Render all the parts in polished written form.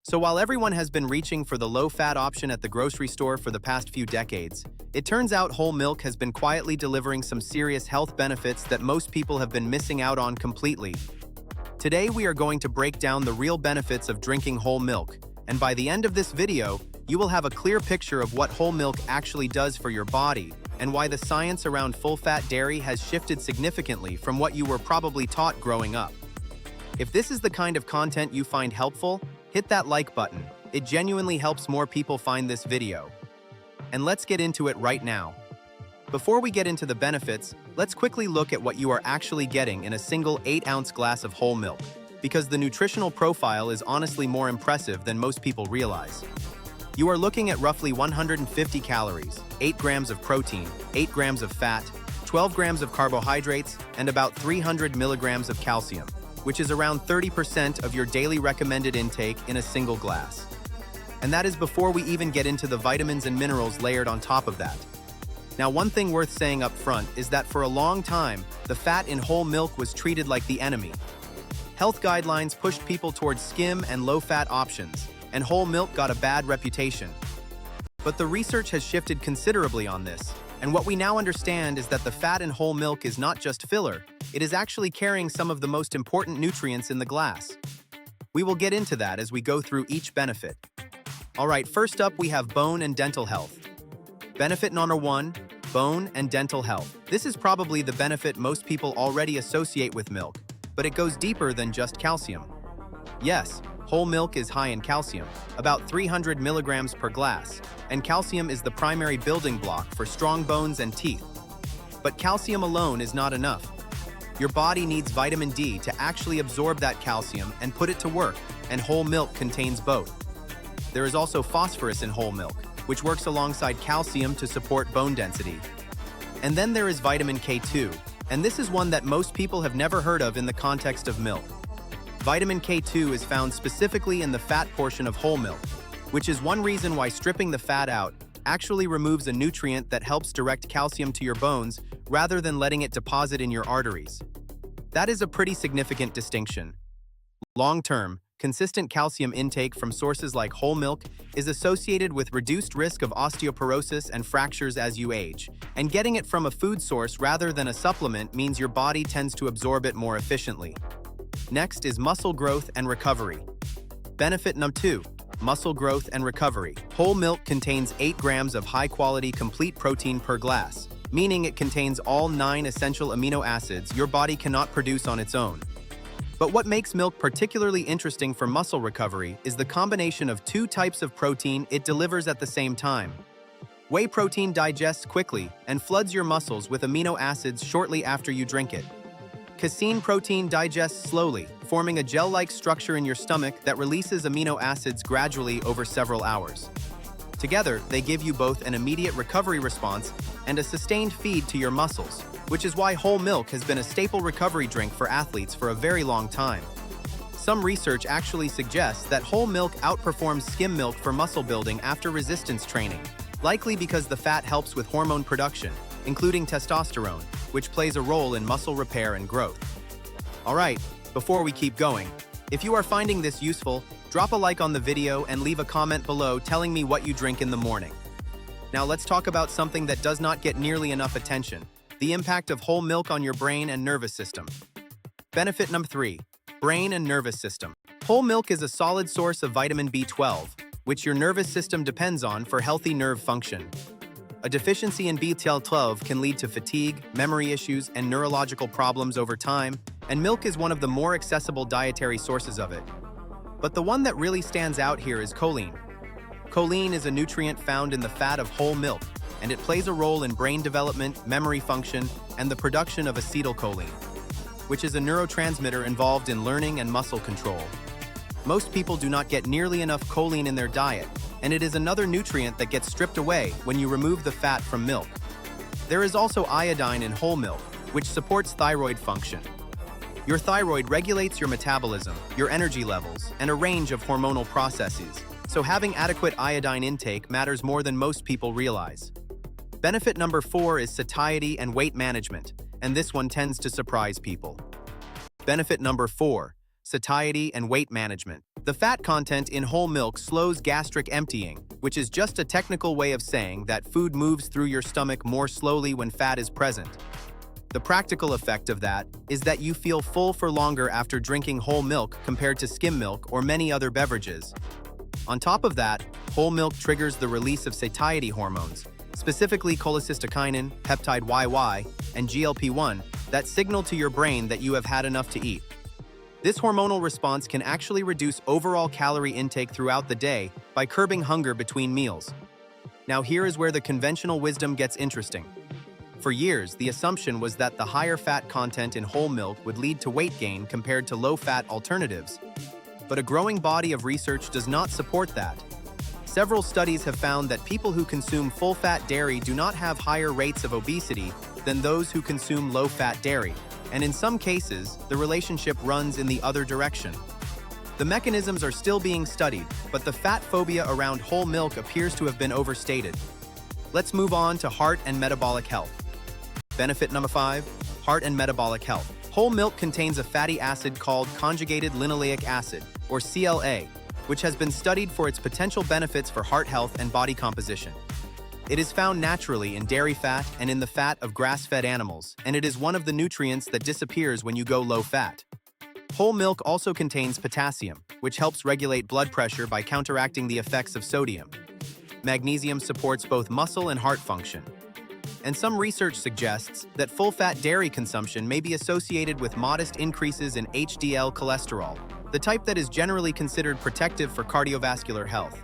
So while everyone has been reaching for the low-fat option at the grocery store for the past few decades, it turns out whole milk has been quietly delivering some serious health benefits that most people have been missing out on completely. Today we are going to break down the real benefits of drinking whole milk, and by the end of this video, you will have a clear picture of what whole milk actually does for your body and why the science around full-fat dairy has shifted significantly from what you were probably taught growing up. If this is the kind of content you find helpful, hit that like button. It genuinely helps more people find this video. And let's get into it right now. Before we get into the benefits, let's quickly look at what you are actually getting in a single 8-ounce glass of whole milk, because the nutritional profile is honestly more impressive than most people realize. You are looking at roughly 150 calories, 8 grams of protein, 8 grams of fat, 12 grams of carbohydrates, and about 300 milligrams of calcium, which is around 30% of your daily recommended intake in a single glass. And that is before we even get into the vitamins and minerals layered on top of that. Now, one thing worth saying up front is that for a long time, the fat in whole milk was treated like the enemy. Health guidelines pushed people towards skim and low-fat options, and whole milk got a bad reputation. But the research has shifted considerably on this, and what we now understand is that the fat in whole milk is not just filler, it is actually carrying some of the most important nutrients in the glass. We will get into that as we go through each benefit. Alright, first up we have bone and dental health. Benefit number 1, bone and dental health. This is probably the benefit most people already associate with milk, but it goes deeper than just calcium. Yes, whole milk is high in calcium, about 300 milligrams per glass, and calcium is the primary building block for strong bones and teeth. But calcium alone is not enough. Your body needs vitamin D to actually absorb that calcium and put it to work, and whole milk contains both. There is also phosphorus in whole milk, which works alongside calcium to support bone density. And then there is vitamin K2, and this is one that most people have never heard of in the context of milk. Vitamin K2 is found specifically in the fat portion of whole milk, which is one reason why stripping the fat out actually removes a nutrient that helps direct calcium to your bones rather than letting it deposit in your arteries. That is a pretty significant distinction. Long-term, consistent calcium intake from sources like whole milk is associated with reduced risk of osteoporosis and fractures as you age, and getting it from a food source rather than a supplement means your body tends to absorb it more efficiently. Next is muscle growth and recovery. Benefit number 2, muscle growth and recovery. Whole milk contains 8 grams of high-quality complete protein per glass, meaning it contains all 9 essential amino acids your body cannot produce on its own. But what makes milk particularly interesting for muscle recovery is the combination of 2 types of protein it delivers at the same time. Whey protein digests quickly and floods your muscles with amino acids shortly after you drink it. Casein protein digests slowly, forming a gel-like structure in your stomach that releases amino acids gradually over several hours. Together, they give you both an immediate recovery response and a sustained feed to your muscles, which is why whole milk has been a staple recovery drink for athletes for a very long time. Some research actually suggests that whole milk outperforms skim milk for muscle building after resistance training, likely because the fat helps with hormone production, including testosterone, which plays a role in muscle repair and growth. Alright, before we keep going, if you are finding this useful, drop a like on the video and leave a comment below telling me what you drink in the morning. Now let's talk about something that does not get nearly enough attention: the impact of whole milk on your brain and nervous system. Benefit number 3, brain and nervous system. Whole milk is a solid source of vitamin B12, which your nervous system depends on for healthy nerve function. A deficiency in B12 can lead to fatigue, memory issues, and neurological problems over time, and milk is one of the more accessible dietary sources of it. But the one that really stands out here is choline. Choline is a nutrient found in the fat of whole milk, and it plays a role in brain development, memory function, and the production of acetylcholine, which is a neurotransmitter involved in learning and muscle control. Most people do not get nearly enough choline in their diet, and it is another nutrient that gets stripped away when you remove the fat from milk. There is also iodine in whole milk, which supports thyroid function. Your thyroid regulates your metabolism, your energy levels, and a range of hormonal processes, so having adequate iodine intake matters more than most people realize. Benefit number 4 is satiety and weight management, and this one tends to surprise people. Benefit number 4, satiety, and weight management. The fat content in whole milk slows gastric emptying, which is just a technical way of saying that food moves through your stomach more slowly when fat is present. The practical effect of that is that you feel full for longer after drinking whole milk compared to skim milk or many other beverages. On top of that, whole milk triggers the release of satiety hormones, specifically cholecystokinin, peptide YY, and GLP-1, that signal to your brain that you have had enough to eat. This hormonal response can actually reduce overall calorie intake throughout the day by curbing hunger between meals. Now here is where the conventional wisdom gets interesting. For years, the assumption was that the higher fat content in whole milk would lead to weight gain compared to low-fat alternatives. But a growing body of research does not support that. Several studies have found that people who consume full-fat dairy do not have higher rates of obesity than those who consume low-fat dairy, and in some cases, the relationship runs in the other direction. The mechanisms are still being studied, but the fat phobia around whole milk appears to have been overstated. Let's move on to heart and metabolic health. Benefit number 5, heart and metabolic health. Whole milk contains a fatty acid called conjugated linoleic acid, or CLA, which has been studied for its potential benefits for heart health and body composition. It is found naturally in dairy fat and in the fat of grass-fed animals, and it is one of the nutrients that disappears when you go low-fat. Whole milk also contains potassium, which helps regulate blood pressure by counteracting the effects of sodium. Magnesium supports both muscle and heart function. And some research suggests that full-fat dairy consumption may be associated with modest increases in HDL cholesterol, the type that is generally considered protective for cardiovascular health.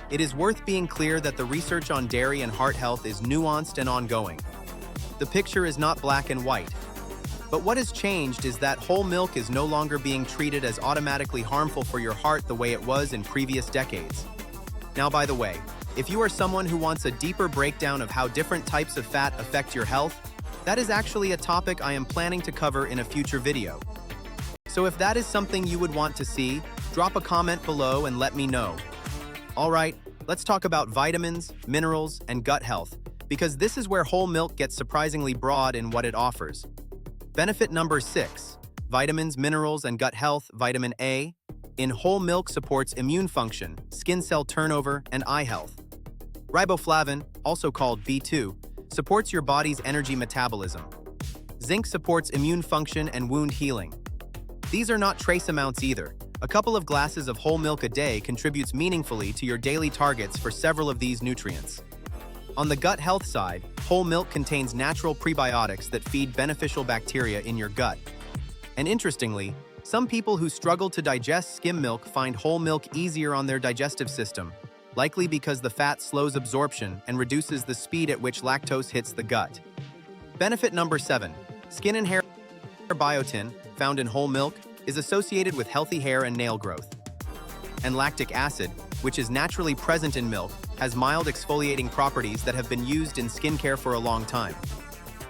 It is worth being clear that the research on dairy and heart health is nuanced and ongoing. The picture is not black and white. But what has changed is that whole milk is no longer being treated as automatically harmful for your heart the way it was in previous decades. Now, by the way, if you are someone who wants a deeper breakdown of how different types of fat affect your health, that is actually a topic I am planning to cover in a future video. So if that is something you would want to see, drop a comment below and let me know. Alright, let's talk about vitamins, minerals, and gut health, because this is where whole milk gets surprisingly broad in what it offers. Benefit number 6, vitamins, minerals, and gut health. Vitamin A in whole milk supports immune function, skin cell turnover, and eye health. Riboflavin, also called B2, supports your body's energy metabolism. Zinc supports immune function and wound healing. These are not trace amounts either. A couple of glasses of whole milk a day contributes meaningfully to your daily targets for several of these nutrients. On the gut health side, whole milk contains natural prebiotics that feed beneficial bacteria in your gut. And interestingly, some people who struggle to digest skim milk find whole milk easier on their digestive system, likely because the fat slows absorption and reduces the speed at which lactose hits the gut. Benefit number 7, skin and hair. Biotin, found in whole milk, is associated with healthy hair and nail growth. And lactic acid, which is naturally present in milk, has mild exfoliating properties that have been used in skincare for a long time.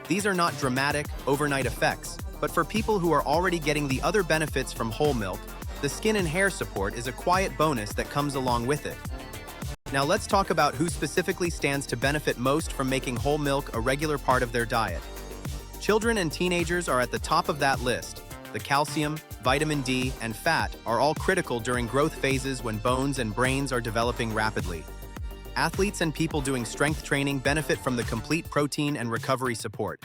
These are not dramatic, overnight effects, but for people who are already getting the other benefits from whole milk, the skin and hair support is a quiet bonus that comes along with it. Now let's talk about who specifically stands to benefit most from making whole milk a regular part of their diet. Children and teenagers are at the top of that list. The calcium, vitamin D, and fat are all critical during growth phases when bones and brains are developing rapidly. Athletes and people doing strength training benefit from the complete protein and recovery support.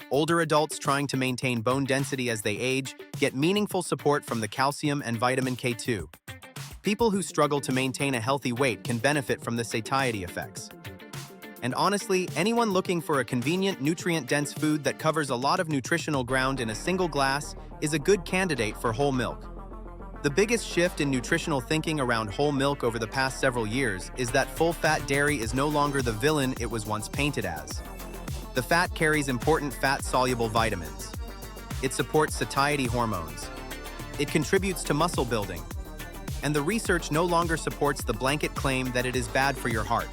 Older adults trying to maintain bone density as they age get meaningful support from the calcium and vitamin K2. People who struggle to maintain a healthy weight can benefit from the satiety effects. And honestly, anyone looking for a convenient, nutrient-dense food that covers a lot of nutritional ground in a single glass is a good candidate for whole milk. The biggest shift in nutritional thinking around whole milk over the past several years is that full-fat dairy is no longer the villain it was once painted as. The fat carries important fat-soluble vitamins. It supports satiety hormones. It contributes to muscle building. And the research no longer supports the blanket claim that it is bad for your heart.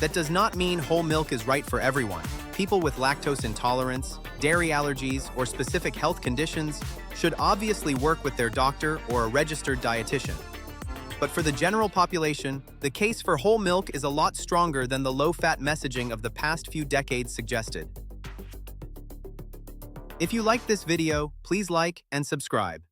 That does not mean whole milk is right for everyone. People with lactose intolerance, dairy allergies, or specific health conditions should obviously work with their doctor or a registered dietitian. But for the general population, the case for whole milk is a lot stronger than the low-fat messaging of the past few decades suggested. If you liked this video, please like and subscribe.